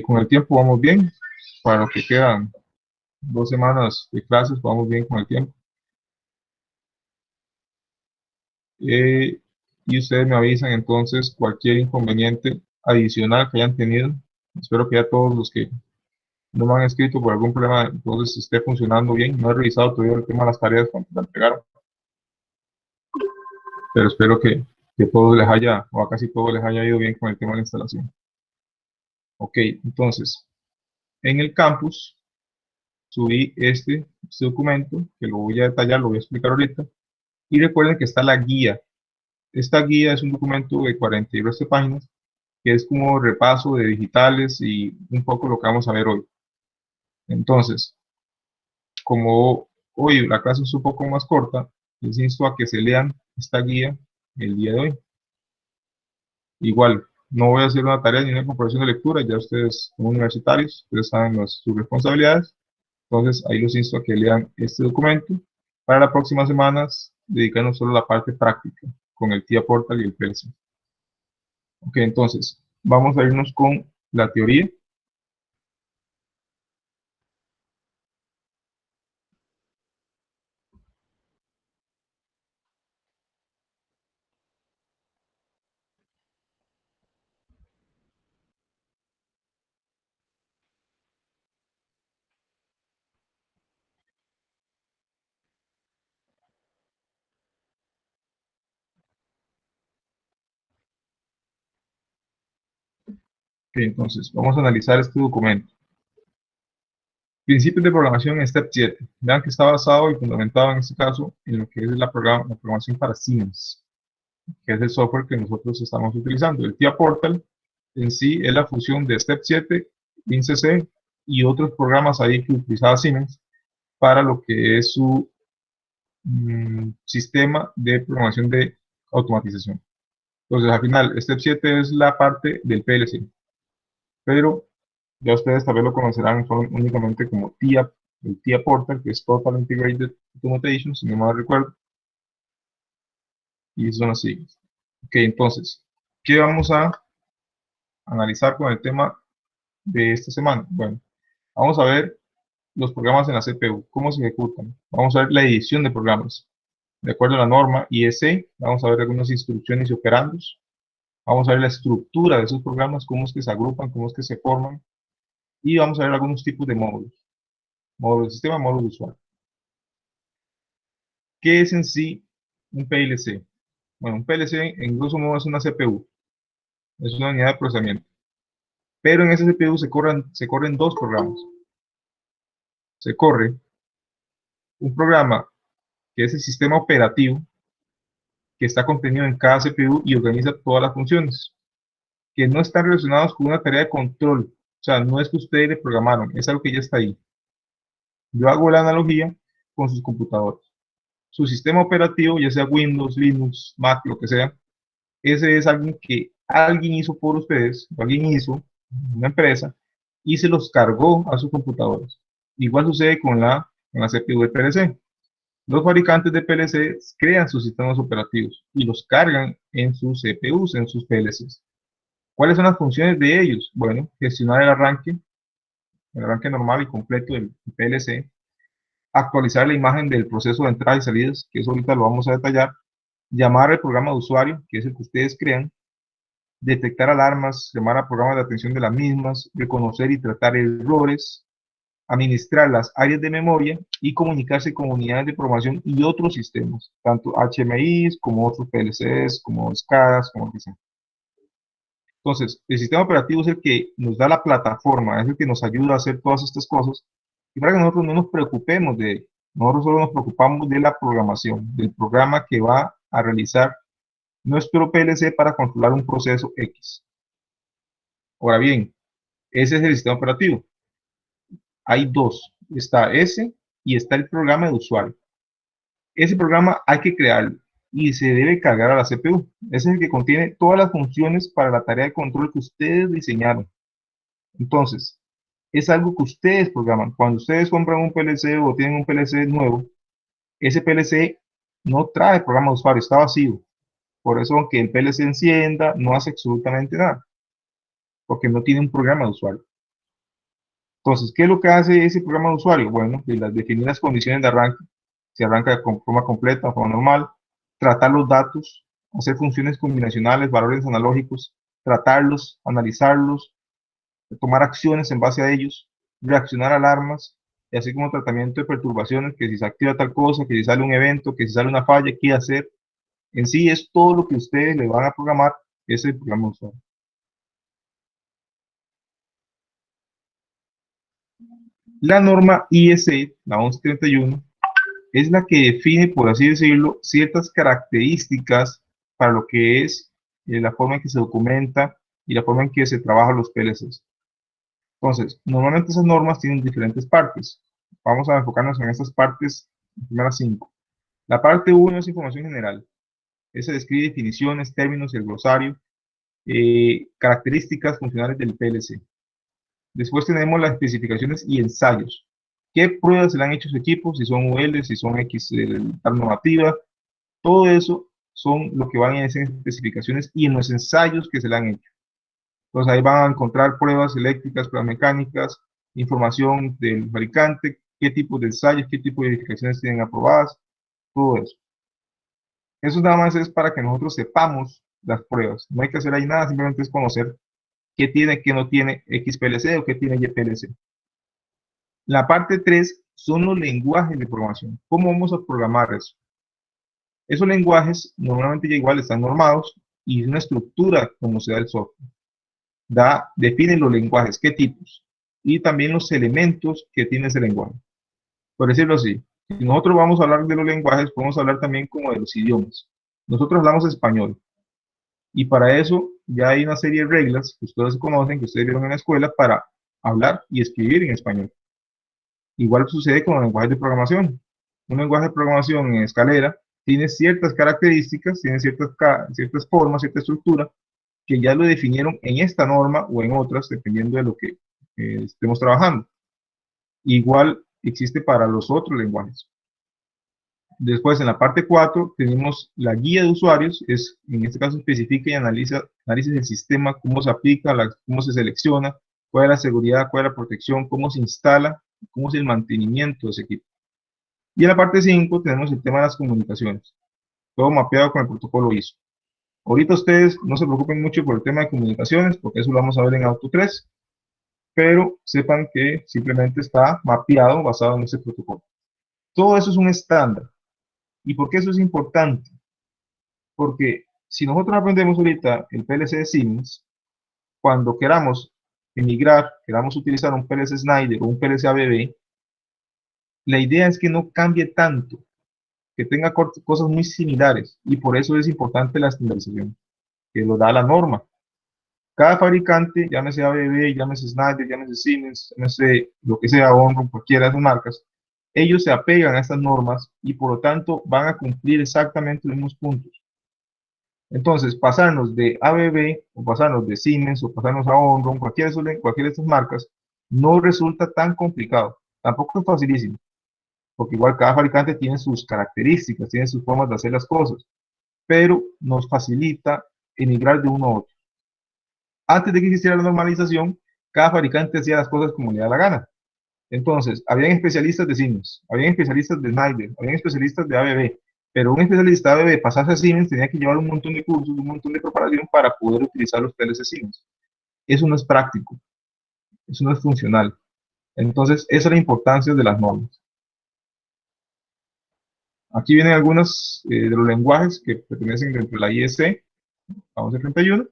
Con el tiempo vamos bien, para lo que quedan 2 semanas de clases, vamos bien con el tiempo. Y ustedes me avisan entonces cualquier inconveniente adicional que hayan tenido. Espero que ya todos los que no me han escrito por algún problema, entonces esté funcionando bien. No he revisado todavía el tema de las tareas cuando la entregaron, pero espero que todos les haya, o a casi todos les haya ido bien con el tema de la instalación. Ok, entonces, en el campus subí este documento, que lo voy a detallar, lo voy a explicar ahorita. Y recuerden que está la guía. Esta guía es un documento de 42 páginas, que es como repaso de digitales y un poco lo que vamos a ver hoy. Entonces, como hoy la clase es un poco más corta, les insto a que se lean esta guía el día de hoy. Igual, no voy a hacer una tarea ni una comparación de lectura, ya ustedes como universitarios, ustedes saben sus responsabilidades. Entonces, ahí los insto a que lean este documento. Para las próximas semanas, dedicarnos solo a la parte práctica, con el TIA Portal y el PLC. Ok, entonces, vamos a irnos con la teoría. Ok, entonces, vamos a analizar este documento. Principios de programación en Step 7. Vean que está basado y fundamentado en este caso en lo que es la programación para Siemens, que es el software que nosotros estamos utilizando. El TIA Portal en sí es la fusión de Step 7, WinCC y otros programas ahí que utilizaba Siemens para lo que es su sistema de programación de automatización. Entonces, al final, Step 7 es la parte del PLC, pero ya ustedes tal vez lo conocerán únicamente como TIA, el TIA Portal, que es Total Integrated Automation, si no mal recuerdo, y son las siglas. Ok, entonces, ¿qué vamos a analizar con el tema de esta semana? Bueno, vamos a ver los programas en la CPU, cómo se ejecutan. Vamos a ver la edición de programas. De acuerdo a la norma IEC, vamos a ver algunas instrucciones y operandos. Vamos a ver la estructura de esos programas, cómo es que se agrupan, cómo es que se forman. Y vamos a ver algunos tipos de módulos. Módulo de sistema, módulo de usuario. ¿Qué es en sí un PLC? Bueno, un PLC en grosso modo es una CPU, es una unidad de procesamiento. Pero en esa CPU se corren dos programas. Se corre un programa que es el sistema operativo, que está contenido en cada CPU y organiza todas las funciones, que no están relacionados con una tarea de control. O sea, no es que ustedes le programaron, es algo que ya está ahí. Yo hago la analogía con sus computadores. Su sistema operativo, ya sea Windows, Linux, Mac, lo que sea, ese es algo que alguien hizo por ustedes, alguien hizo, una empresa, y se los cargó a sus computadores. Igual sucede con la CPU de PLC. Los fabricantes de PLC crean sus sistemas operativos y los cargan en sus CPUs, en sus PLCs. ¿Cuáles son las funciones de ellos? Bueno, gestionar el arranque normal y completo del PLC, actualizar la imagen del proceso de entrada y salidas, que eso ahorita lo vamos a detallar, llamar al programa de usuario, que es el que ustedes crean, detectar alarmas, llamar a programas de atención de las mismas, reconocer y tratar errores, administrar las áreas de memoria y comunicarse con unidades de programación y otros sistemas, tanto HMIs como otros PLCs, como SCADAs, como lo que sea. Entonces, el sistema operativo es el que nos da la plataforma, es el que nos ayuda a hacer todas estas cosas y para que nosotros no nos preocupemos de ello. Nosotros solo nos preocupamos de la programación, del programa que va a realizar nuestro PLC para controlar un proceso X. Ahora bien, ese es el sistema operativo. Hay dos, está ese y está el programa de usuario. Ese programa hay que crearlo y se debe cargar a la CPU. Ese es el que contiene todas las funciones para la tarea de control que ustedes diseñaron. Entonces, es algo que ustedes programan. Cuando ustedes compran un PLC o tienen un PLC nuevo, ese PLC no trae programa de usuario, está vacío. Por eso, aunque el PLC encienda, no hace absolutamente nada. porque no tiene un programa de usuario. Entonces, ¿qué es lo que hace ese programa de usuario? Bueno, definir las condiciones de arranque, si arranca de forma completa o forma normal, tratar los datos, hacer funciones combinacionales, valores analógicos, tratarlos, analizarlos, tomar acciones en base a ellos, reaccionar a alarmas, y así como tratamiento de perturbaciones, que si se activa tal cosa, que si sale un evento, que si sale una falla, qué hacer. En sí es todo lo que ustedes le van a programar ese programa de usuario. La norma ISE, la 1131, es la que define, por así decirlo, ciertas características para lo que es la forma en que se documenta y la forma en que se trabajan los PLCs. Entonces, normalmente esas normas tienen diferentes partes. Vamos a enfocarnos en estas partes, las primeras 5. La parte 1 es información general. Esa describe definiciones, términos, el glosario, características funcionales del PLC. Después tenemos las especificaciones y ensayos. ¿Qué pruebas se le han hecho a su equipo? Si son UL, si son X, tal normativa. Todo eso son lo que van en esas especificaciones y en los ensayos que se le han hecho. Entonces ahí van a encontrar pruebas eléctricas, pruebas mecánicas, información del fabricante, qué tipo de ensayos, qué tipo de verificaciones tienen aprobadas, todo eso. Eso nada más es para que nosotros sepamos las pruebas. No hay que hacer ahí nada, simplemente es conocer qué tiene, qué no tiene XPLC o qué tiene YPLC. La parte 3 son los lenguajes de programación. ¿Cómo vamos a programar eso? Esos lenguajes normalmente ya igual están normados y es una estructura como se da el software. Define los lenguajes, qué tipos, y también los elementos que tiene ese lenguaje. Por decirlo así, si nosotros vamos a hablar de los lenguajes, podemos hablar también como de los idiomas. Nosotros hablamos español, y para eso ya hay una serie de reglas que ustedes conocen, que ustedes vieron en la escuela, para hablar y escribir en español. Igual sucede con los lenguajes de programación. Un lenguaje de programación en escalera tiene ciertas características, tiene ciertas formas, cierta estructura, que ya lo definieron en esta norma o en otras, dependiendo de lo que estemos trabajando. Igual existe para los otros lenguajes. Después, en la parte 4, tenemos la guía de usuarios, en este caso especifica y analiza el sistema, cómo se aplica, cómo se selecciona, cuál es la seguridad, cuál es la protección, cómo se instala, cómo es el mantenimiento de ese equipo. Y en la parte 5 tenemos el tema de las comunicaciones, todo mapeado con el protocolo ISO. Ahorita ustedes no se preocupen mucho por el tema de comunicaciones, porque eso lo vamos a ver en Auto 3, pero sepan que simplemente está mapeado basado en ese protocolo. Todo eso es un estándar. ¿Y por qué eso es importante? Porque si nosotros aprendemos ahorita el PLC de Siemens, cuando queramos emigrar, queramos utilizar un PLC Schneider o un PLC ABB, la idea es que no cambie tanto, que tenga cosas muy similares, y por eso es importante la estandarización, que lo da la norma. Cada fabricante, llámese ABB, llámese Schneider, llámese Siemens, llámese lo que sea, Omron, cualquiera de esas marcas, ellos se apegan a estas normas y por lo tanto van a cumplir exactamente los mismos puntos. Entonces, pasarnos de ABB o pasarnos de Siemens o pasarnos a Omron, cualquiera de estas marcas, no resulta tan complicado. Tampoco es facilísimo, porque igual cada fabricante tiene sus características, tiene sus formas de hacer las cosas, pero nos facilita emigrar de uno a otro. Antes de que existiera la normalización, cada fabricante hacía las cosas como le da la gana. Entonces, habían especialistas de Siemens, habían especialistas de Schneider, habían especialistas de ABB, pero un especialista de ABB pasarse a Siemens tenía que llevar un montón de cursos, un montón de preparación para poder utilizar los PLC Siemens. Eso no es práctico, eso no es funcional. Entonces, esa es la importancia de las normas. Aquí vienen algunos de los lenguajes que pertenecen dentro de la IEC, vamos a 31,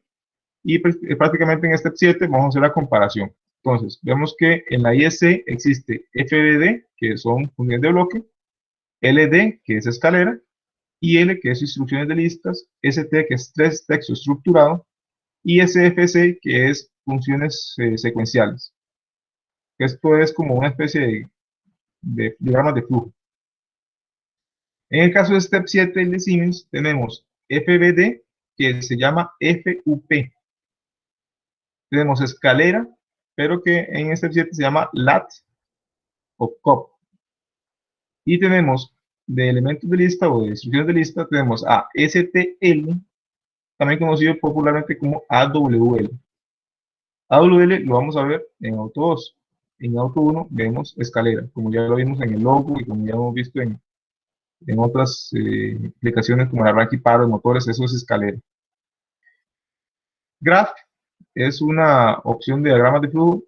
y prácticamente en step 7 vamos a hacer la comparación. Entonces, vemos que en la IEC existe FBD, que son funciones de bloque, LD, que es escalera, IL, que es instrucciones de listas, ST, que es texto estructurado, y SFC, que es funciones secuenciales. Esto es como una especie de diagramas de flujo. En el caso de Step 7, el de Siemens, tenemos FBD, que se llama FUP. Tenemos escalera, pero que en Step 7 se llama LAT o COP. Y tenemos de elementos de lista o de instrucciones de lista, tenemos a STL, también conocido popularmente como AWL. AWL lo vamos a ver en Auto 2. En Auto 1 vemos escalera, como ya lo vimos en el logo y como ya hemos visto en otras aplicaciones como el arranque y paro de motores, eso es escalera. Graph es una opción de diagramas de flujo,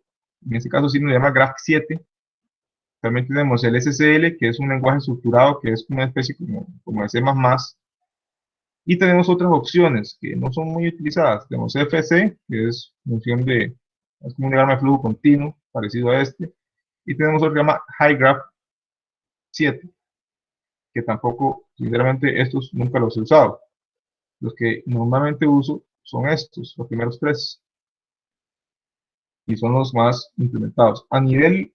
en este caso sí nos llama Graph 7. También tenemos el SSL, que es un lenguaje estructurado, que es una especie como de C++. Y tenemos otras opciones que no son muy utilizadas. Tenemos FC, que es es como un diagrama de flujo continuo, parecido a este. Y tenemos otro que se llama HighGraph 7, que tampoco, sinceramente, estos nunca los he usado. Los que normalmente uso son estos, los primeros tres, y son los más implementados. A nivel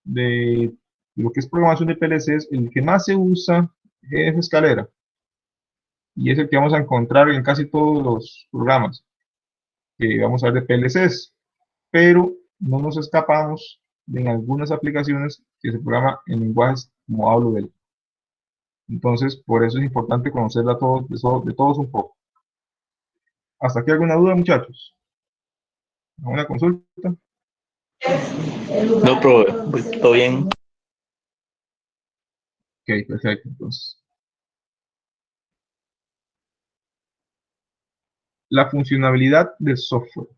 de lo que es programación de PLCs, el que más se usa es escalera, y es el que vamos a encontrar en casi todos los programas que vamos a ver de PLCs, pero no nos escapamos de en algunas aplicaciones que se programan en lenguajes como AWL. Entonces, por eso es importante conocerla de todos un poco. ¿Hasta aquí alguna duda, muchachos? ¿Alguna consulta? No, pero pues, todo bien. Ok, perfecto. Entonces, la funcionalidad del software.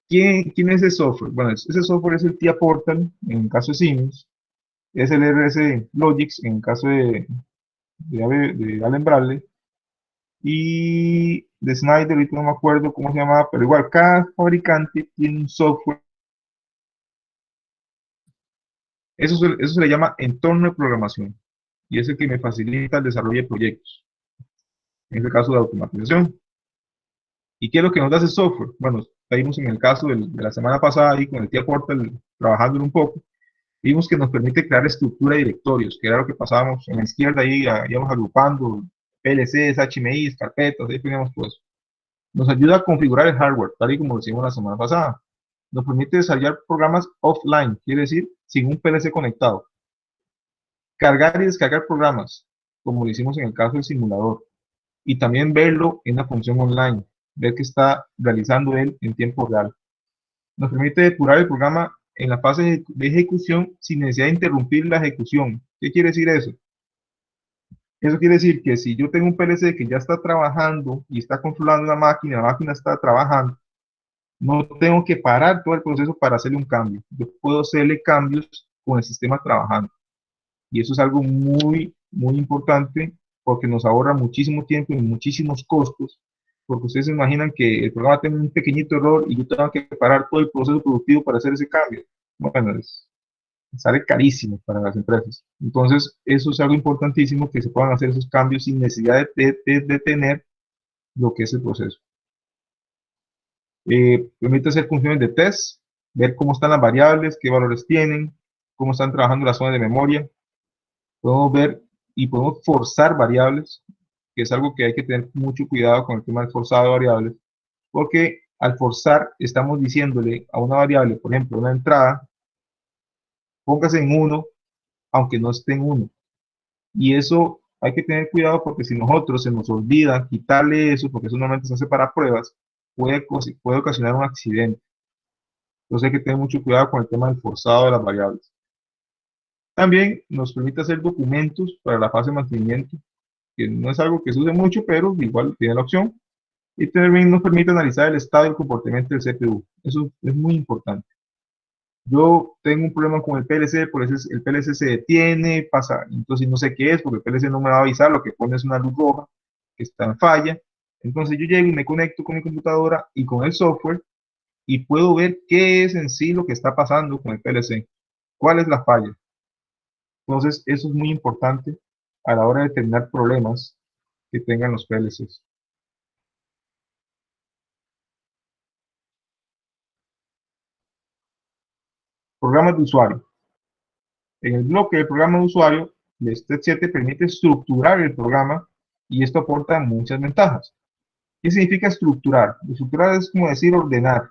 ¿Quién es ese software? Bueno, ese software es el TIA Portal en el caso de Siemens, es el RS Logix en el caso de Allen Bradley, y de Snyder, ahorita no me acuerdo cómo se llamaba, pero igual, cada fabricante tiene un software. Eso se le llama entorno de programación, y es el que me facilita el desarrollo de proyectos, en este caso de automatización. ¿Y qué es lo que nos da ese software? Bueno, vimos en el caso de la semana pasada, ahí con el TIA Portal, trabajando un poco, vimos que nos permite crear estructura de directorios, que era lo que pasábamos en la izquierda, ahí íbamos agrupando PLCs, HMIs, carpetas, ahí teníamos todo eso. Nos ayuda a configurar el hardware, tal y como lo hicimos la semana pasada. Nos permite desarrollar programas offline, quiere decir, sin un PLC conectado. Cargar y descargar programas, como lo hicimos en el caso del simulador. Y también verlo en la función online, ver que está realizando él en tiempo real. Nos permite depurar el programa en la fase de ejecución sin necesidad de interrumpir la ejecución. ¿Qué quiere decir eso? Eso quiere decir que si yo tengo un PLC que ya está trabajando y está controlando la máquina está trabajando, no tengo que parar todo el proceso para hacerle un cambio. Yo puedo hacerle cambios con el sistema trabajando. Y eso es algo muy, muy importante porque nos ahorra muchísimo tiempo y muchísimos costos. Porque ustedes se imaginan que el programa tiene un pequeñito error y yo tengo que parar todo el proceso productivo para hacer ese cambio. Bueno, sale carísimo para las empresas. Entonces, eso es algo importantísimo, que se puedan hacer esos cambios sin necesidad de detener lo que es el proceso. Permite hacer funciones de test, ver cómo están las variables, qué valores tienen, cómo están trabajando las zonas de memoria. Podemos ver y podemos forzar variables, que es algo que hay que tener mucho cuidado con el tema del forzado de variables, porque al forzar estamos diciéndole a una variable, por ejemplo, una entrada, póngase en 1, aunque no esté en 1. Y eso hay que tener cuidado porque si nosotros se nos olvida quitarle eso, porque eso normalmente se hace para pruebas, puede ocasionar un accidente. Entonces hay que tener mucho cuidado con el tema del forzado de las variables. También nos permite hacer documentos para la fase de mantenimiento, que no es algo que se use mucho, pero igual tiene la opción. Y también nos permite analizar el estado y el comportamiento del CPU. Eso es muy importante. Yo tengo un problema con el PLC, por eso el PLC se detiene, pasa, entonces no sé qué es, porque el PLC no me va a avisar, lo que pone es una luz roja que está en falla. Entonces yo llego y me conecto con mi computadora y con el software y puedo ver qué es en sí lo que está pasando con el PLC, cuál es la falla. Entonces eso es muy importante a la hora de determinar problemas que tengan los PLCs. Programas de usuario. En el bloque de programa de usuario, el STEP 7 permite estructurar el programa y esto aporta muchas ventajas. ¿Qué significa estructurar? Estructurar es como decir ordenar,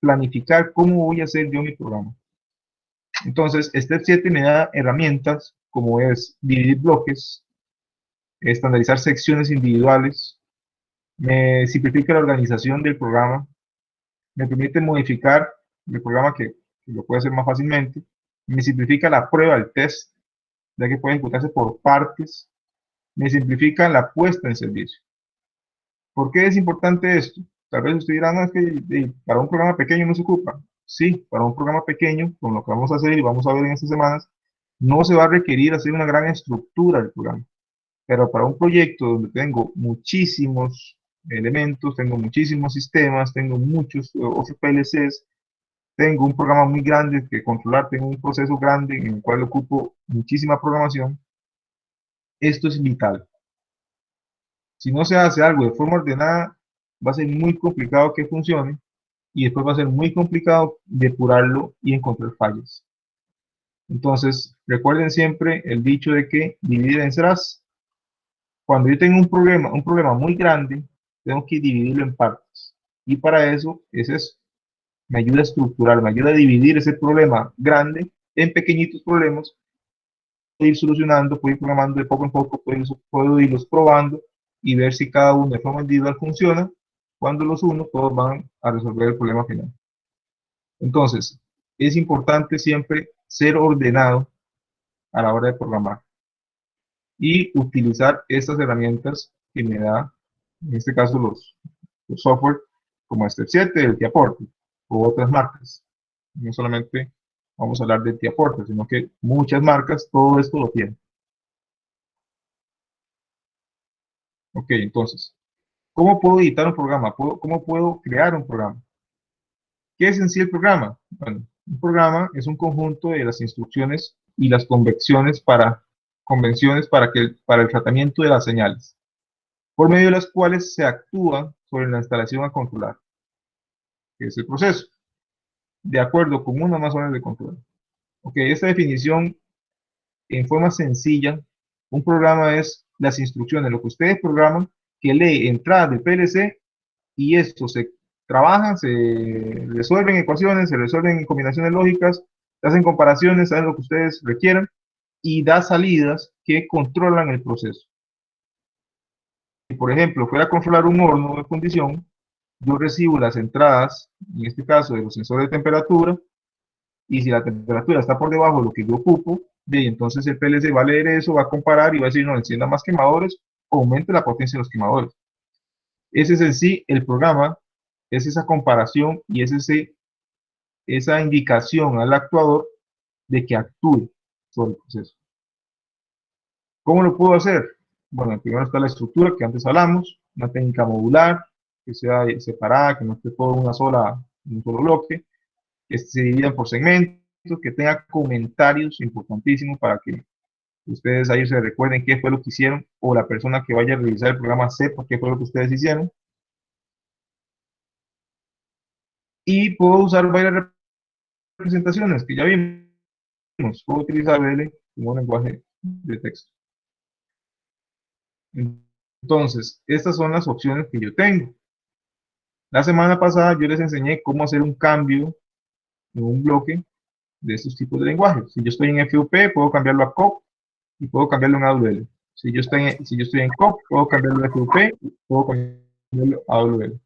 planificar cómo voy a hacer yo mi programa. Entonces, STEP 7 me da herramientas como es dividir bloques, estandarizar secciones individuales, me simplifica la organización del programa, me permite modificar el programa que lo puede hacer más fácilmente, me simplifica la prueba, el test, ya que puede ejecutarse por partes, me simplifica la puesta en servicio. ¿Por qué es importante esto? Tal vez usted dirá, no, es que para un programa pequeño no se ocupa. Sí, para un programa pequeño, con lo que vamos a hacer y vamos a ver en estas semanas, no se va a requerir hacer una gran estructura del programa. Pero para un proyecto donde tengo muchísimos elementos, tengo muchísimos sistemas, tengo muchos otros PLCs, tengo un programa muy grande que controlar, tengo un proceso grande en el cual ocupo muchísima programación, esto es vital. Si no se hace algo de forma ordenada, va a ser muy complicado que funcione y después va a ser muy complicado depurarlo y encontrar fallas. Entonces, recuerden siempre el dicho de que dividir vencerás. Cuando yo tengo un problema muy grande, tengo que dividirlo en partes. Y para eso es eso. Me ayuda a estructurar, me ayuda a dividir ese problema grande en pequeñitos problemas. Puedo ir solucionando, puedo ir programando de poco en poco, puedo irlos probando y ver si cada uno de forma individual funciona. Cuando los uno, todos van a resolver el problema final. Entonces, es importante siempre ser ordenado a la hora de programar y utilizar estas herramientas que me da, en este caso, los software como Step 7, el Tiaporte, o otras marcas. No solamente vamos a hablar de Tiaporte, sino que muchas marcas, todo esto lo tienen. Ok, entonces, ¿cómo puedo editar un programa? ¿Cómo puedo crear un programa? ¿Qué es en sí el programa? Bueno, un programa es un conjunto de las instrucciones y las convenciones para el tratamiento de las señales, por medio de las cuales se actúa sobre la instalación a controlar, que es el proceso, de acuerdo con una más zonas de control. Ok, esta definición en forma sencilla, un programa es las instrucciones, lo que ustedes programan, que lee entradas de PLC y esto se trabaja, se resuelven ecuaciones, se resuelven combinaciones lógicas, se hacen comparaciones, hacen lo que ustedes requieran y da salidas que controlan el proceso. Si, por ejemplo, fuera a controlar un horno de fundición, yo recibo las entradas, en este caso de los sensores de temperatura, y si la temperatura está por debajo de lo que yo ocupo, entonces el PLC va a leer eso, va a comparar y va a decir, no, encienda más quemadores, o aumente la potencia de los quemadores. Ese es en sí el programa, es esa comparación y es esa indicación al actuador de que actúe sobre el proceso. ¿Cómo lo puedo hacer? Bueno, primero está la estructura que antes hablamos, una técnica modular, que sea separada, que no esté todo en un solo bloque, que se dividan por segmentos, que tenga comentarios importantísimos para que ustedes ahí se recuerden qué fue lo que hicieron o la persona que vaya a revisar el programa sepa qué fue lo que ustedes hicieron. Y puedo usar varias representaciones que ya vimos. Puedo utilizar BL como un lenguaje de texto. Entonces, estas son las opciones que yo tengo. La semana pasada yo les enseñé cómo hacer un cambio en un bloque de estos tipos de lenguajes. Si yo estoy en FUP, puedo cambiarlo a COP y puedo cambiarlo en AWL. Si yo estoy en COP, puedo cambiarlo a FUP y puedo cambiarlo a AWL.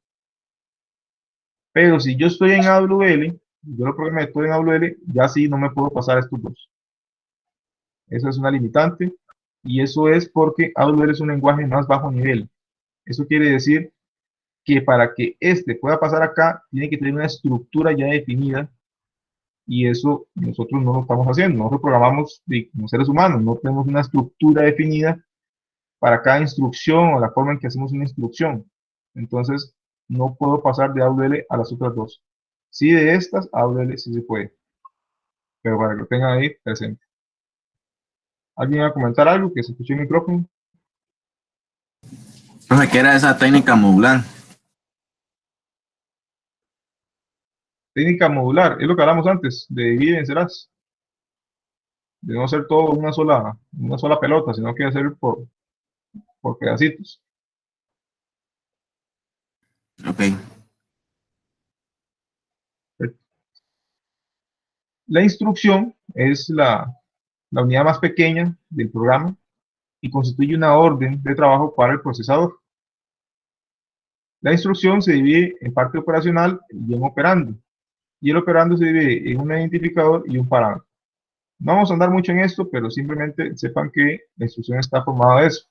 Pero si yo estoy en AWL, yo lo programé todo en AWL, ya sí no me puedo pasar a estos dos. Eso es una limitante y eso es porque AWL es un lenguaje más bajo nivel. Eso quiere decir que para que este pueda pasar acá, tiene que tener una estructura ya definida y eso nosotros no lo estamos haciendo. Nosotros programamos como seres humanos, no tenemos una estructura definida para cada instrucción o la forma en que hacemos una instrucción. Entonces, no puedo pasar de AWL a las otras dos. Sí, de estas, AWL sí se puede, pero para que lo tengan ahí presente. ¿Alguien va a comentar algo? Que se escuche el micrófono. Profe, ¿qué era esa técnica modular? Técnica modular, es lo que hablamos antes, de dividir y vencerás. De no hacer todo una sola pelota, sino que hacer por pedacitos. Ok, La instrucción es la unidad más pequeña del programa y constituye una orden de trabajo para el procesador. La instrucción se divide en parte operacional y en operando. Y el operando se divide en un identificador y un parámetro. No vamos a andar mucho en esto, pero simplemente sepan que la instrucción está formada de eso.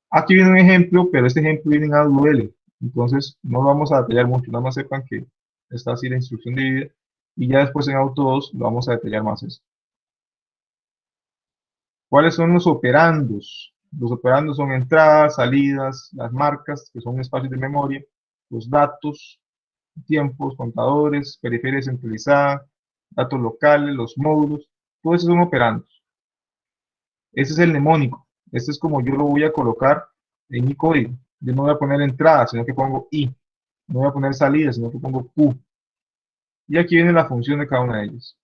Aquí viene un ejemplo, pero este ejemplo viene en AWL. Entonces, no lo vamos a detallar mucho, nada más sepan que está así la instrucción dividida. Y ya después en Auto 2 lo vamos a detallar más eso. ¿Cuáles son los operandos? Los operandos son entradas, salidas, las marcas, que son espacios de memoria, los datos, tiempos, contadores, periferia centralizada, datos locales, los módulos, todos esos son operandos. Ese es el mnemónico. Este es como yo lo voy a colocar en mi código. Yo no voy a poner entrada, sino que pongo I. No voy a poner salida, sino que pongo Q. Y aquí viene la función de cada una de ellas.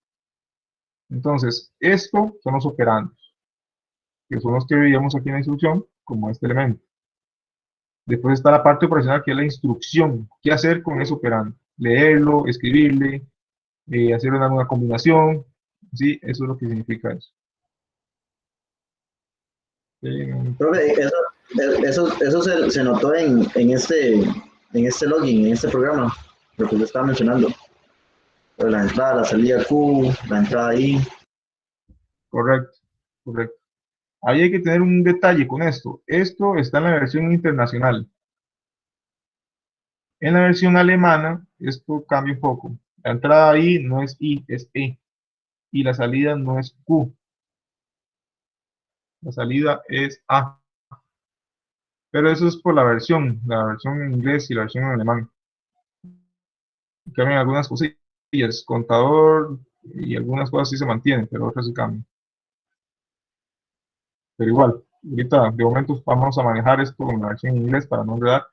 Entonces, esto son los operandos, que son los que veíamos aquí en la instrucción, como este elemento. Después está la parte operacional, que es la instrucción. ¿Qué hacer con ese operando? Leerlo, escribirle, hacer una combinación. ¿Sí? Eso es lo que significa eso. Profe, eso se notó en este login, en este programa, lo que yo estaba mencionando. La entrada, la salida Q, la entrada I. Correcto, correcto. Ahí hay que tener un detalle con esto. Esto está en la versión internacional. En la versión alemana, esto cambia un poco. La entrada I no es I, es E. Y la salida no es Q. La salida es A. Pero eso es por la versión en inglés y la versión en alemán. Cambian algunas cosillas, contador y algunas cosas sí se mantienen, pero otras sí cambian. Pero igual, ahorita de momento vamos a manejar esto con la versión en inglés para no enredar.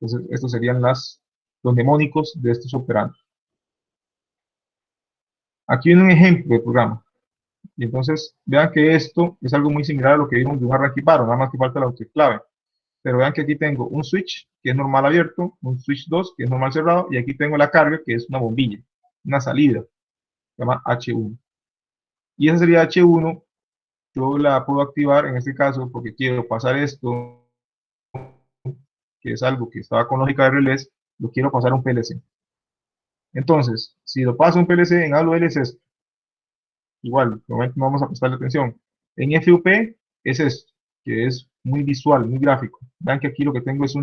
Entonces, estos serían los mnemónicos de estos operandos. Aquí viene un ejemplo de programa. Y entonces, vean que esto es algo muy similar a lo que vimos de un arranque y paro, nada más que falta la autoclave. Pero vean que aquí tengo un switch, que es normal abierto, un switch 2, que es normal cerrado, y aquí tengo la carga, que es una bombilla, una salida, se llama H1. Y esa sería H1, yo la puedo activar en este caso porque quiero pasar esto, que es algo que estaba con lógica de relés, lo quiero pasar a un PLC. Entonces, si lo paso a un PLC en AWL es esto. Igual, de momento no vamos a prestarle atención. En FUP es esto, que es muy visual, muy gráfico. Vean que aquí lo que tengo es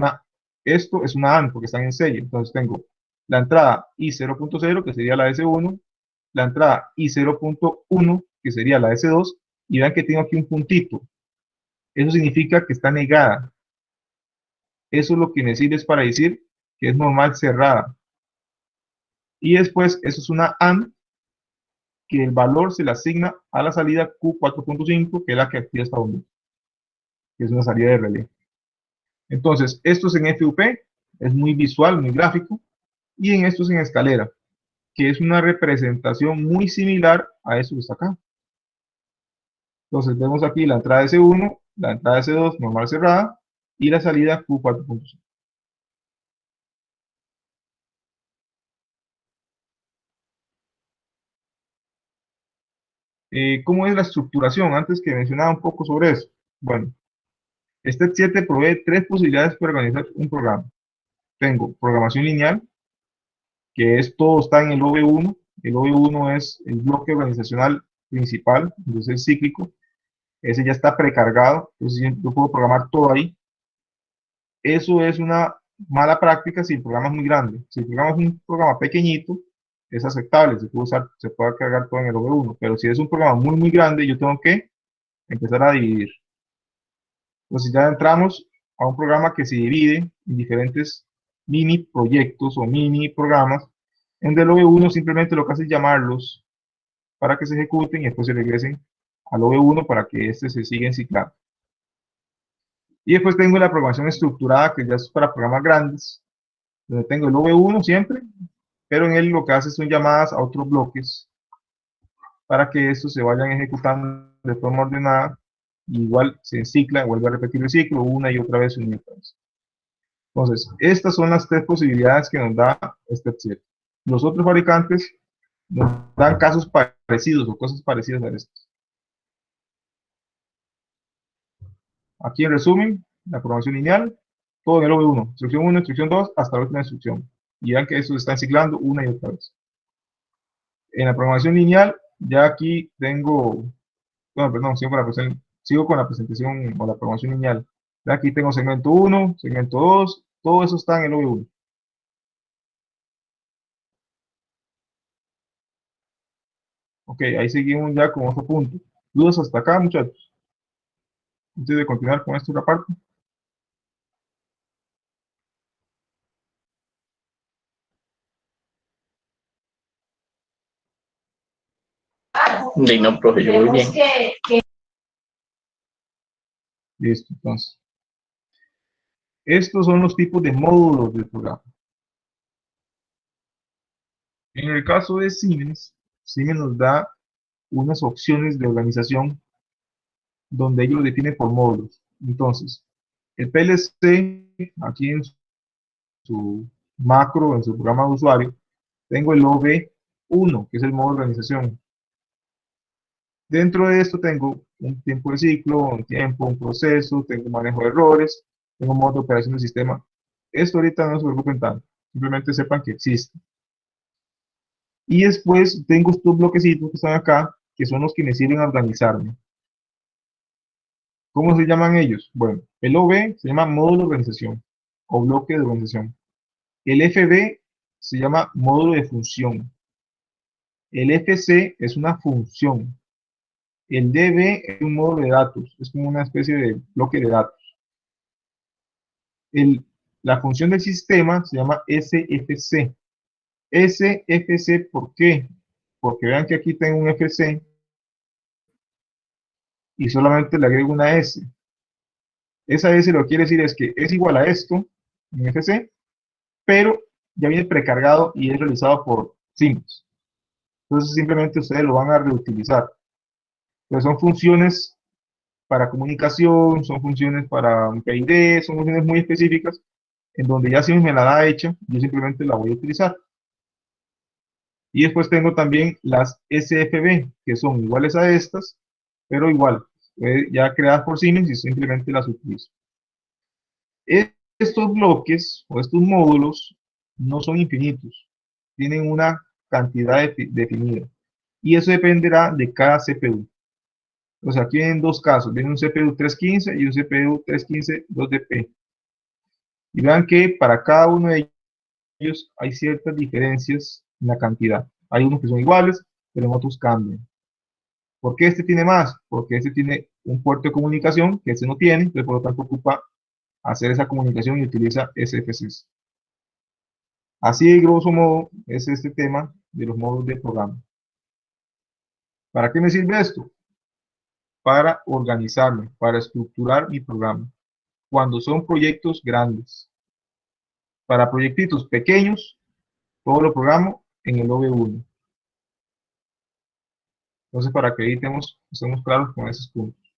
esto es una AND porque están en sello. Entonces tengo la entrada I0.0, que sería la S1, la entrada I0.1, que sería la S2, y vean que tengo aquí un puntito. Eso significa que está negada. Eso es lo que me sirve para decir que es normal cerrada. Y después, eso es una AND, que el valor se le asigna a la salida Q4.5, que es la que activa esta bombilla, que es una salida de relé. Entonces, esto es en FUP, es muy visual, muy gráfico, y en esto es en escalera, que es una representación muy similar a eso que está acá. Entonces, vemos aquí la entrada S1, la entrada S2 normal cerrada, y la salida Q4.5. ¿Cómo es la estructuración? Antes que mencionaba un poco sobre eso. Bueno, este 7 provee tres posibilidades para organizar un programa. Tengo programación lineal, que es todo está en el OV1. El OV1 es el bloque organizacional principal, entonces es cíclico. Ese ya está precargado, entonces yo puedo programar todo ahí. Eso es una mala práctica si el programa es muy grande. Si el programa es un programa pequeñito, es aceptable, se puede cargar todo en el OV1. Pero si es un programa muy, muy grande, yo tengo que empezar a dividir. Entonces ya entramos a un programa que se divide en diferentes mini proyectos o mini programas, en el OV1 simplemente lo que hace es llamarlos para que se ejecuten y después se regresen al OV1 para que este se siga ciclando. Y después tengo la programación estructurada, que ya es para programas grandes, donde tengo el OV1 siempre, pero en él lo que hace son llamadas a otros bloques para que estos se vayan ejecutando de forma ordenada. Igual se cicla, vuelve a repetir el ciclo una y otra vez, una y otra vez. Entonces, estas son las tres posibilidades que nos da este 7. Los otros fabricantes nos dan casos parecidos o cosas parecidas a estos. Aquí en resumen, la programación lineal, todo en el OV1, instrucción 1, instrucción 2, hasta la última instrucción. Y vean que eso se está ciclando una y otra vez. En la programación lineal, ya aquí tengo, bueno, perdón, sigo con la presentación o la programación lineal. Ya aquí tengo segmento 1, segmento 2, todo eso está en el OV1. Ok, ahí seguimos ya con otro punto. ¿Dudas hasta acá, muchachos? Antes de continuar con esta otra parte. No, profe, yo voy bien. Listo, entonces. Estos son los tipos de módulos del programa. En el caso de Siemens, Siemens nos da unas opciones de organización donde ellos lo definen por módulos. Entonces, el PLC, aquí en su macro, en su programa de usuario, tengo el OV1, que es el modo de organización. Dentro de esto tengo un tiempo de ciclo, un tiempo, un proceso, tengo manejo de errores, tengo modo de operación del sistema. Esto ahorita no se preocupen tanto, simplemente sepan que existe. Y después tengo estos bloquecitos que están acá, que son los que me sirven a organizarme. ¿Cómo se llaman ellos? Bueno, el OV se llama módulo de organización o bloque de organización. El FB se llama módulo de función. El FC es una función. El DB es un módulo de datos, es como una especie de bloque de datos. La función del sistema se llama SFC. SFC, ¿por qué? Porque vean que aquí tengo un FC y solamente le agrego una S. Esa S lo que quiere decir es que es igual a esto en FC, pero ya viene precargado y es realizado por Siemens. Entonces simplemente ustedes lo van a reutilizar. Pero son funciones para comunicación, son funciones para un PID, son funciones muy específicas, en donde ya Siemens me la da hecha, yo simplemente la voy a utilizar. Y después tengo también las SFB, que son iguales a estas, pero igual, ya creadas por Siemens y simplemente las utilizo. Estos bloques o estos módulos no son infinitos, tienen una cantidad definida. Y eso dependerá de cada CPU. O sea, aquí vienen dos casos, viene un CPU 315 y un CPU 315 2DP. Y vean que para cada uno de ellos hay ciertas diferencias en la cantidad. Hay unos que son iguales, pero en otros cambian. ¿Por qué este tiene más? Porque este tiene un puerto de comunicación que este no tiene, entonces por lo tanto ocupa hacer esa comunicación y utiliza SFCs. Así de grosso modo es este tema de los módulos de programa. ¿Para qué me sirve esto? Para organizarme, para estructurar mi programa. Cuando son proyectos grandes. Para proyectitos pequeños, todo lo programo en el OV1. Entonces, para que ahí estemos claros con esos puntos.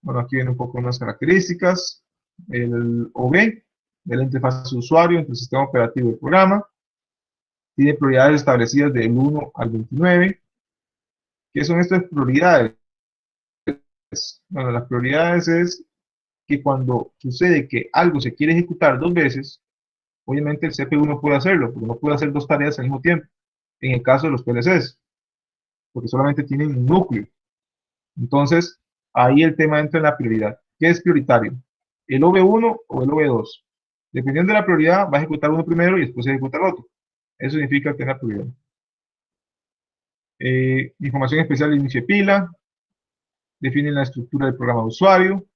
Bueno, aquí viene un poco unas características. El OV, de la interfaz de usuario entre el sistema operativo y el programa. Tiene prioridades establecidas del 1 al 29. ¿Qué son estas prioridades? Bueno, las prioridades es que cuando sucede que algo se quiere ejecutar dos veces, obviamente el CPU no puede hacerlo, porque no puede hacer dos tareas al mismo tiempo, en el caso de los PLCs, porque solamente tienen un núcleo. Entonces, ahí el tema entra en la prioridad. ¿Qué es prioritario? ¿El OV1 o el OV2? Dependiendo de la prioridad, va a ejecutar uno primero y después ejecutar el otro. Eso significa tener prioridad. Información especial de inicio de pila. Define la estructura del programa de usuario.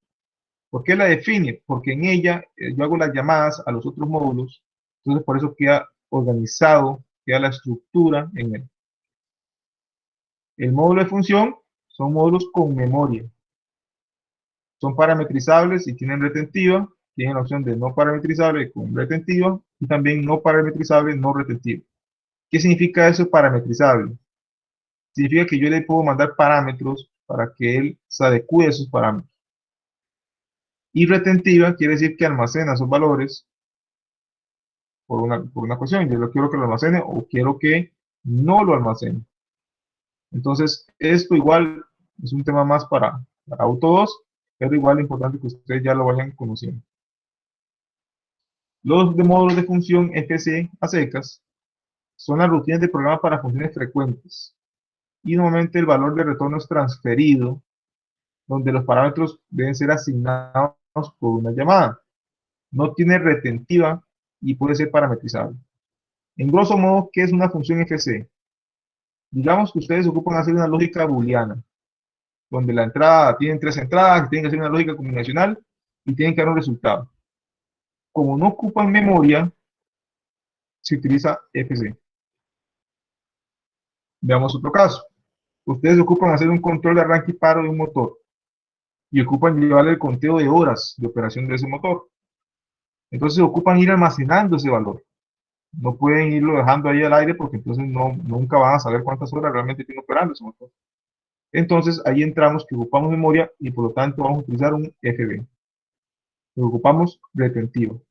¿Por qué la define? Porque en ella yo hago las llamadas a los otros módulos, entonces por eso queda organizado, queda la estructura en él. El módulo de función son módulos con memoria. Son parametrizables y tienen retentiva, tienen la opción de no parametrizable con retentiva y también no parametrizable, no retentiva. ¿Qué significa eso parametrizable? Significa que yo le puedo mandar parámetros para que él se adecue a esos parámetros. Y retentiva quiere decir que almacena esos valores por una cuestión. Yo lo quiero que lo almacene o quiero que no lo almacene. Entonces, esto igual es un tema más para Auto 2, pero igual es importante que ustedes ya lo vayan conociendo. Los de módulos de función FC a secas son las rutinas de programa para funciones frecuentes, y normalmente el valor de retorno es transferido, donde los parámetros deben ser asignados por una llamada. No tiene retentiva y puede ser parametrizable. En grosso modo, ¿qué es una función FC? Digamos que ustedes se ocupan de hacer una lógica booleana, donde la entrada tienen 3 entradas, tienen que hacer una lógica combinacional y tienen que dar un resultado. Como no ocupan memoria, se utiliza FC. Veamos otro caso. Ustedes se ocupan de hacer un control de arranque y paro de un motor y ocupan llevarle el conteo de horas de operación de ese motor. Entonces se ocupan ir almacenando ese valor. No pueden irlo dejando ahí al aire porque entonces nunca van a saber cuántas horas realmente tiene operando ese motor. Entonces ahí entramos que ocupamos memoria y por lo tanto vamos a utilizar un FB. Lo ocupamos retentivo.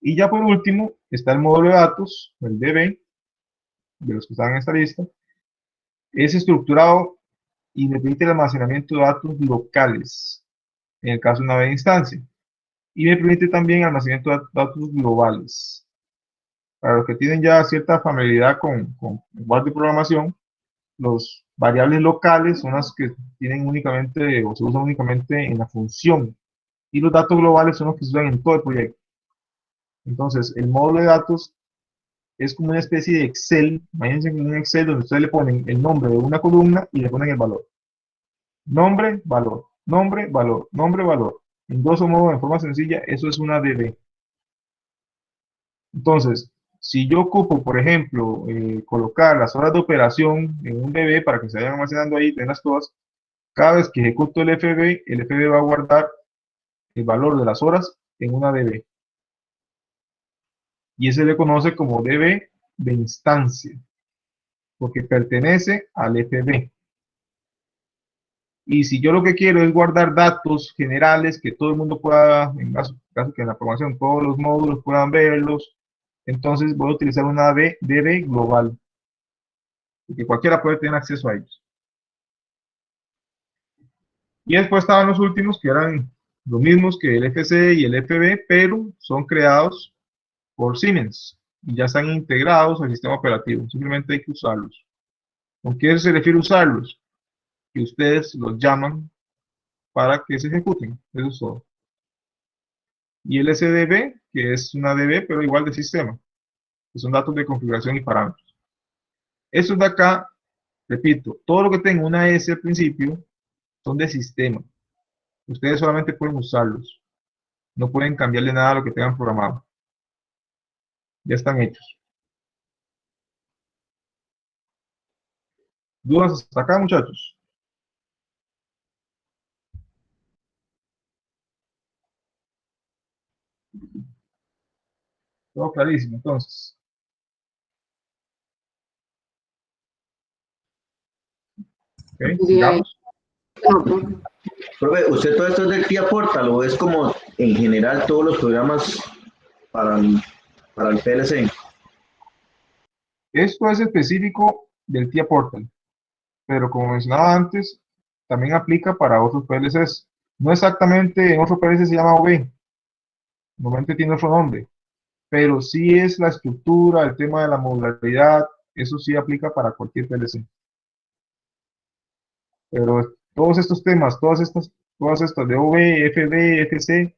Y ya por último está el módulo de datos, el DB, de los que están en esta lista. Es estructurado y me permite el almacenamiento de datos locales, en el caso de una instancia. Y me permite también almacenamiento de datos globales. Para los que tienen ya cierta familiaridad con lenguaje de programación, los variables locales son las que tienen únicamente o se usan únicamente en la función. Y los datos globales son los que se usan en todo el proyecto. Entonces, el módulo de datos es como una especie de Excel. Imagínense como un Excel donde ustedes le ponen el nombre de una columna y le ponen el valor. Nombre, valor, nombre, valor, nombre, valor. En grosso modo, en forma sencilla, eso es una DB. Entonces, si yo ocupo, por ejemplo, colocar las horas de operación en un DB para que se vayan almacenando ahí, tengas todas, cada vez que ejecuto el FB va a guardar el valor de las horas en una DB. Y ese le conoce como DB de instancia, porque pertenece al FB. Y si yo lo que quiero es guardar datos generales que todo el mundo pueda, en caso que en la programación todos los módulos puedan verlos, entonces voy a utilizar una DB global, porque cualquiera puede tener acceso a ellos. Y después estaban los últimos, que eran los mismos que el FC y el FB, pero son creados por Siemens y ya están integrados al sistema operativo. Simplemente hay que usarlos. ¿Con qué se refiere usarlos? Que ustedes los llaman para que se ejecuten. Eso es todo. Y el SDB, que es una DB, pero igual de sistema, que son datos de configuración y parámetros. Estos de acá, repito, todo lo que tenga una S al principio son de sistema. Ustedes solamente pueden usarlos. No pueden cambiarle nada a lo que tengan programado. Ya están hechos. ¿Dudas hasta acá, muchachos? Todo clarísimo, entonces. ¿Ok? Sigamos. Profe, ¿usted todo esto es del TIA Portal o es como en general todos los programas para el PLC? Esto es específico del TIA Portal, pero como mencionaba antes, también aplica para otros PLCs. No exactamente en otro PLC se llama OV, normalmente tiene otro nombre, pero sí es la estructura, el tema de la modularidad, eso sí aplica para cualquier PLC. Pero todos estos temas, todas estas de OV, FB, FC,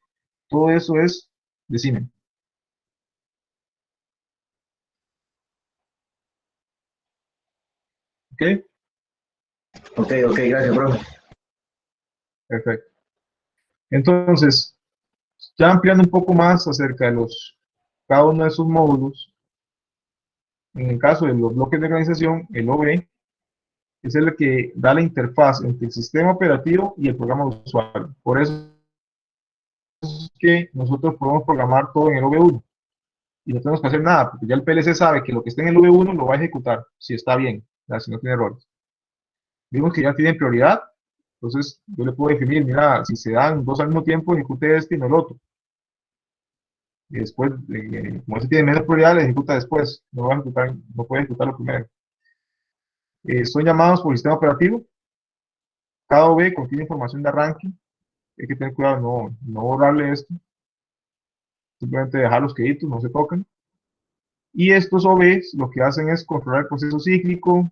todo eso es de Siemens. ¿Ok? Ok, gracias, profe. Perfecto. Entonces, ya ampliando un poco más acerca de cada uno de esos módulos, en el caso de los bloques de organización, el OV es el que da la interfaz entre el sistema operativo y el programa de usuario. Por eso es que nosotros podemos programar todo en el OV1 y no tenemos que hacer nada, porque ya el PLC sabe que lo que está en el OV1 lo va a ejecutar, si está bien, si no tiene errores. Vimos que ya tienen prioridad, entonces yo le puedo definir, mira, si se dan dos al mismo tiempo, ejecute este y no el otro. Y después, como este tiene menos prioridad, le ejecuta después, no puede ejecutarlo primero. Son llamados por el sistema operativo Cada OB contiene información de arranque. Hay que tener cuidado, no borrarle esto. Simplemente dejarlos queditos, no se tocan. Y estos OBs lo que hacen es controlar el proceso cíclico,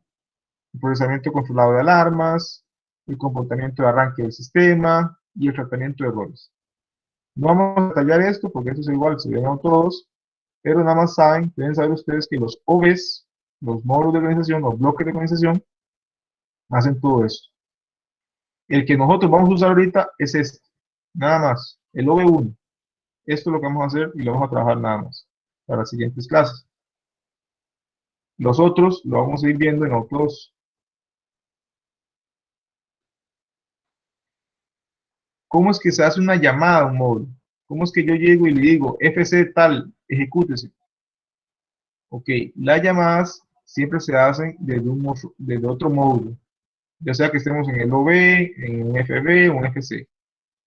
el procesamiento controlado de alarmas, el comportamiento de arranque del sistema y el tratamiento de errores. No vamos a detallar esto porque eso es igual, se ven todos, pero nada más saben, deben saber ustedes que los OBs, los módulos de organización, los bloques de organización, hacen todo esto. El que nosotros vamos a usar ahorita es este, nada más, el OB1. Esto es lo que vamos a hacer y lo vamos a trabajar nada más para las siguientes clases. Los otros lo vamos a ir viendo en otros. ¿Cómo es que se hace una llamada a un módulo? ¿Cómo es que yo llego y le digo, FC tal, ejecútese? Ok, las llamadas siempre se hacen desde otro módulo, ya sea que estemos en el OB, en un FB o un FC.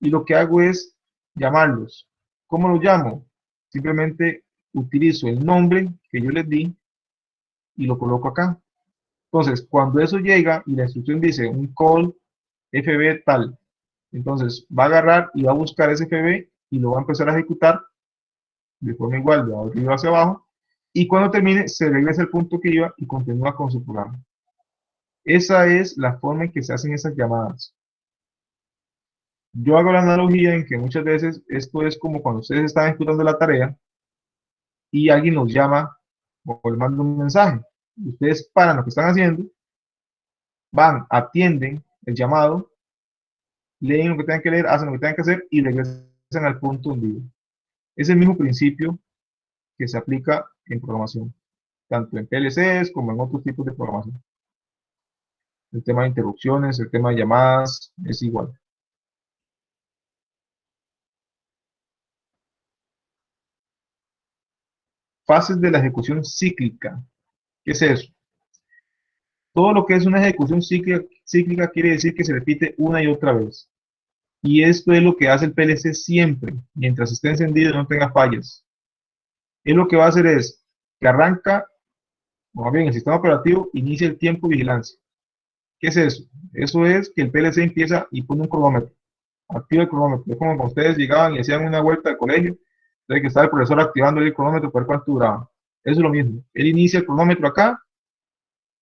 Y lo que hago es llamarlos. ¿Cómo los llamo? Simplemente utilizo el nombre que yo les di y lo coloco acá. Entonces, cuando eso llega y la instrucción dice un call FB tal, entonces va a agarrar y va a buscar ese FB y lo va a empezar a ejecutar de forma igual, de arriba hacia abajo, y cuando termine se regresa al punto que iba y continúa con su programa. Esa es la forma en que se hacen esas llamadas. Yo hago la analogía en que muchas veces esto es como cuando ustedes están ejecutando la tarea y alguien los llama o les manda un mensaje. Ustedes paran lo que están haciendo, van, atienden el llamado, leen lo que tengan que leer, hacen lo que tengan que hacer y regresan al punto donde iban. Es el mismo principio que se aplica en programación, tanto en PLCs como en otros tipos de programación. El tema de interrupciones, el tema de llamadas, es igual. Fases de la ejecución cíclica. ¿Qué es eso? Todo lo que es una ejecución cíclica quiere decir que se repite una y otra vez. Y esto es lo que hace el PLC siempre, mientras esté encendido y no tenga fallas. Él lo que va a hacer es que arranca, o más bien el sistema operativo inicia el tiempo de vigilancia. ¿Qué es eso? Eso es que el PLC empieza y pone un cronómetro. Activa el cronómetro. Es como cuando ustedes llegaban y hacían una vuelta al colegio, entonces que estaba el profesor activando el cronómetro para ver cuánto duraba. Eso es lo mismo. Él inicia el cronómetro acá,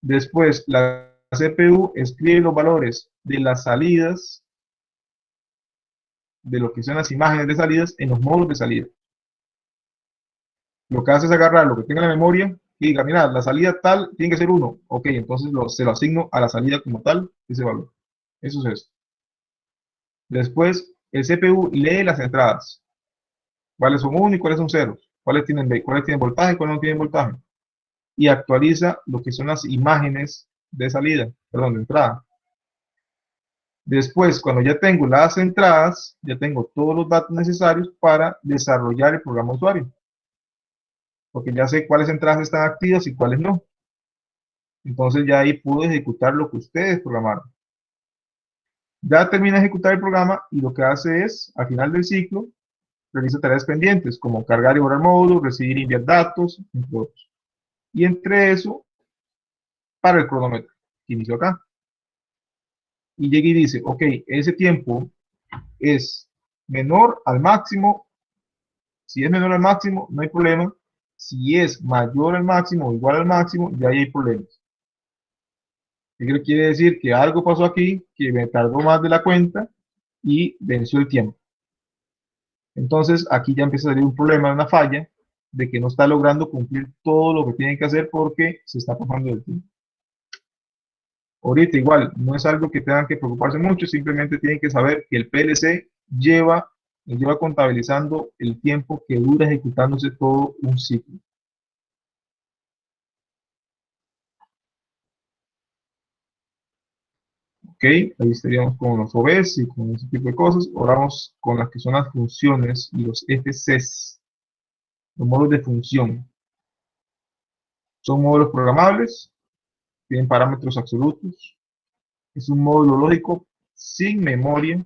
después la CPU escribe los valores de las salidas, de lo que son las imágenes de salidas en los módulos de salida. Lo que hace es agarrar lo que tenga en la memoria y diga, mira, la salida tal tiene que ser 1. Ok, entonces se lo asigno a la salida como tal, ese valor. Eso es eso. Después, el CPU lee las entradas. ¿Cuáles son 1 y cuáles son 0? ¿Cuáles tienen voltaje y cuáles no tienen voltaje? Y actualiza lo que son las imágenes de salida, perdón, de entrada. Después, cuando ya tengo las entradas, ya tengo todos los datos necesarios para desarrollar el programa usuario. Porque ya sé cuáles entradas están activas y cuáles no. Entonces ya ahí puedo ejecutar lo que ustedes programaron. Ya termina de ejecutar el programa y lo que hace es, al final del ciclo, realiza tareas pendientes, como cargar y borrar módulos, recibir y enviar datos, entre otros. Y entre eso, para el cronómetro, que inició acá. Y llega y dice, ok, ese tiempo es menor al máximo. Si es menor al máximo, no hay problema. Si es mayor al máximo o igual al máximo, ya ahí hay problemas. ¿Qué quiere decir? Que algo pasó aquí, que me tardó más de la cuenta y venció el tiempo. Entonces aquí ya empieza a salir un problema, una falla, de que no está logrando cumplir todo lo que tiene que hacer porque se está pasando del tiempo. Ahorita igual, no es algo que tengan que preocuparse mucho, simplemente tienen que saber que el PLC lleva contabilizando el tiempo que dura ejecutándose todo un ciclo. Ok, ahí estaríamos con los OBs y con ese tipo de cosas. Ahora vamos con las que son las funciones y los FCs, los módulos de función. Son módulos programables, tienen parámetros absolutos. Es un módulo lógico sin memoria.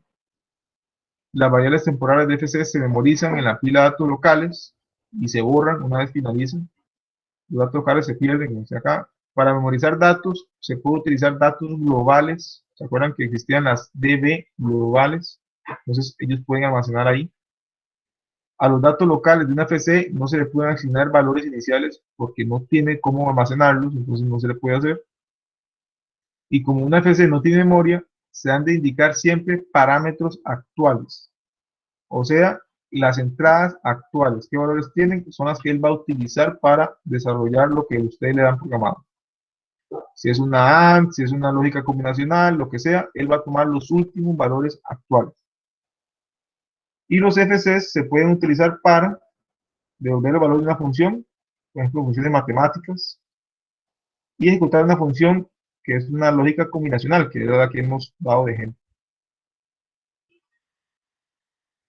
Las variables temporales de FC se memorizan en la pila de datos locales y se borran una vez finalizan. Los datos locales se pierden, como dice acá. Para memorizar datos, se puede utilizar datos globales, o ¿Se acuerdan que existían las DB globales? Entonces ellos pueden almacenar ahí. A los datos locales de una FC no se le pueden asignar valores iniciales porque no tiene cómo almacenarlos, entonces no se le puede hacer. Y como una FC no tiene memoria, se han de indicar siempre parámetros actuales. O sea, las entradas actuales, qué valores tienen, son las que él va a utilizar para desarrollar lo que ustedes le dan programado. Si es una AND, si es una lógica combinacional, lo que sea, él va a tomar los últimos valores actuales. Y los FCs se pueden utilizar para devolver el valor de una función, por ejemplo, funciones matemáticas, y ejecutar una función que es una lógica combinacional, que es la que hemos dado de ejemplo.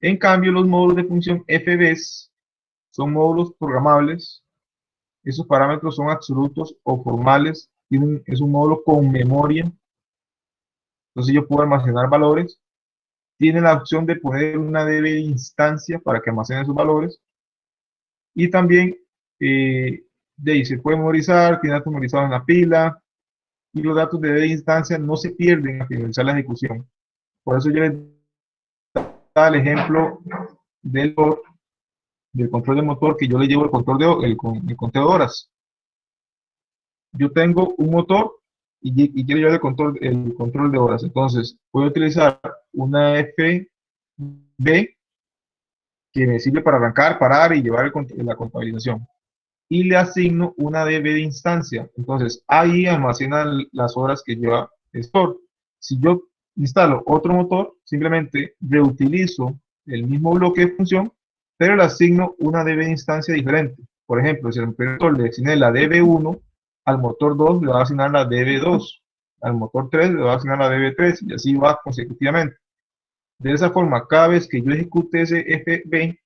En cambio, los módulos de función FBs son módulos programables. Esos parámetros son absolutos o formales. Es un módulo con memoria. Entonces yo puedo almacenar valores. Tiene la opción de poner una DB de instancia para que almacene esos valores. Y también de ahí se puede memorizar, tiene datos memorizados en la pila. Y los datos de DB de instancia no se pierden al finalizar la ejecución. Por eso yo les daba el ejemplo del control de motor, que yo le llevo el conteo de horas. Yo tengo un motor y quiero llevar el control de horas. Entonces, voy a utilizar una FB que me sirve para arrancar, parar y llevar la contabilización. Y le asigno una DB de instancia. Entonces, ahí almacena las horas que lleva store. Si yo instalo otro motor, simplemente reutilizo el mismo bloque de función, pero le asigno una DB de instancia diferente. Por ejemplo, si el motor le asigné la DB1, al motor 2 le va a asignar la DB2, al motor 3 le va a asignar la DB3 y así va consecutivamente. De esa forma, cada vez que yo ejecute ese FB,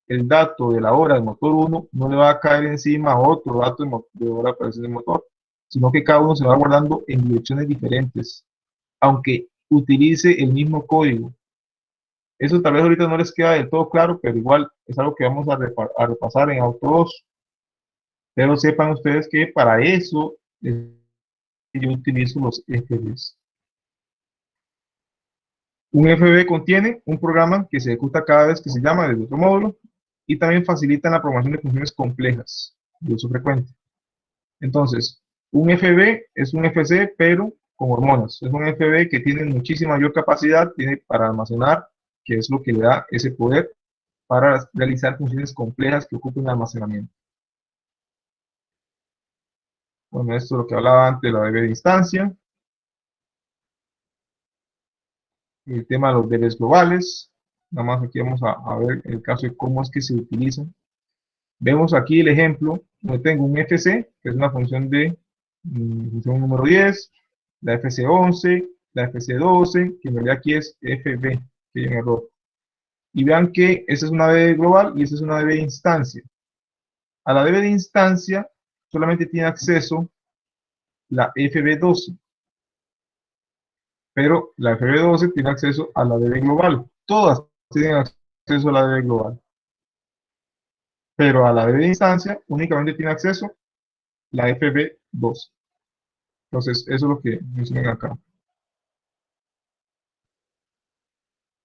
el dato de la hora del motor 1 no le va a caer encima a otro dato de hora para ese motor, sino que cada uno se va guardando en direcciones diferentes, aunque utilice el mismo código. Eso tal vez ahorita no les queda del todo claro, pero igual es algo que vamos a repasar en Auto 2. Pero sepan ustedes que para eso yo utilizo los FBs. Un FB contiene un programa que se ejecuta cada vez que se llama desde otro módulo y también facilita la programación de funciones complejas de uso frecuente. Entonces, un FB es un FC, pero con hormonas. Es un FB que tiene muchísima mayor capacidad, tiene para almacenar, que es lo que le da ese poder para realizar funciones complejas que ocupen almacenamiento. Bueno, esto es lo que hablaba antes de la DB de instancia. El tema de los DBs globales. Nada más aquí vamos a ver el caso de cómo es que se utilizan. Vemos aquí el ejemplo donde tengo un FC, que es una función de función número 10, la FC11, la FC12, que en realidad aquí es FB, que hay un error. Y vean que esta es una DB global y esta es una DB de instancia. A la DB de instancia solamente tiene acceso la FB12, pero la FB12 tiene acceso a la DB global. Todas tienen acceso a la DB global. Pero a la DB de instancia únicamente tiene acceso la FB12. Entonces, eso es lo que mencionan acá.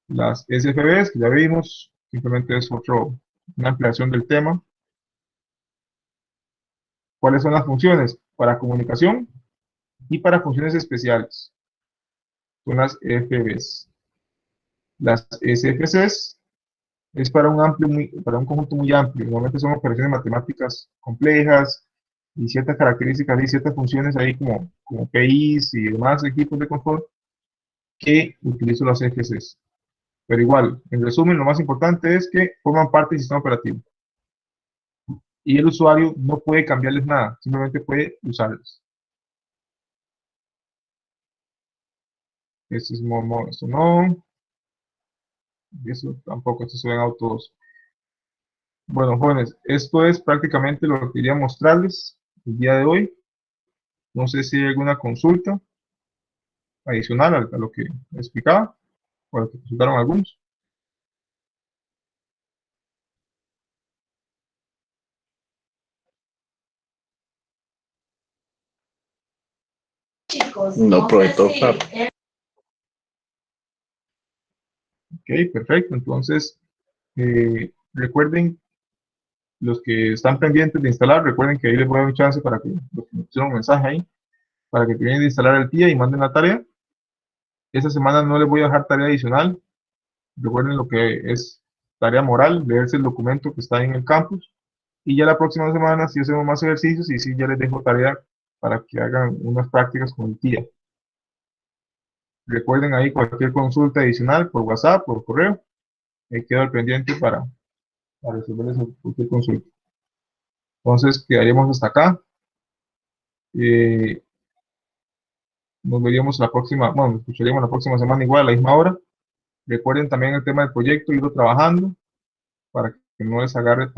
Las SFBs, que ya vimos, simplemente es una ampliación del tema. ¿Cuáles son las funciones? Para comunicación y para funciones especiales. Son las FBs. Las SFCs es para un conjunto muy amplio. Normalmente son operaciones matemáticas complejas y ciertas características y ciertas funciones ahí como PIs y demás equipos de control que utilizo las FCs. Pero igual, en resumen, lo más importante es que forman parte del sistema operativo. Y el usuario no puede cambiarles nada, simplemente puede usarlas. Este es esto no. Eso tampoco, esto se ve en Auto 2. Bueno, jóvenes, esto es prácticamente lo que quería mostrarles el día de hoy. No sé si hay alguna consulta adicional a lo que explicaba, o a lo que consultaron algunos. No, profe, toca perfecto. Entonces, recuerden, los que están pendientes de instalar, recuerden que ahí les voy a dar un chance para que me pusieron un mensaje ahí, para que terminen de instalar el TIA y manden la tarea. Esta semana no les voy a dejar tarea adicional. Recuerden lo que es tarea moral, leerse el documento que está en el campus. Y ya la próxima semana sí hacemos más ejercicios y sí ya les dejo tarea para que hagan unas prácticas con el TIA. Recuerden ahí cualquier consulta adicional por WhatsApp, por correo. Quedo al pendiente para resolverles cualquier consulta. Entonces quedaríamos hasta acá. Nos veríamos la próxima, bueno, nos escucharíamos la próxima semana igual a la misma hora. Recuerden también el tema del proyecto, irlo trabajando para que no les agarre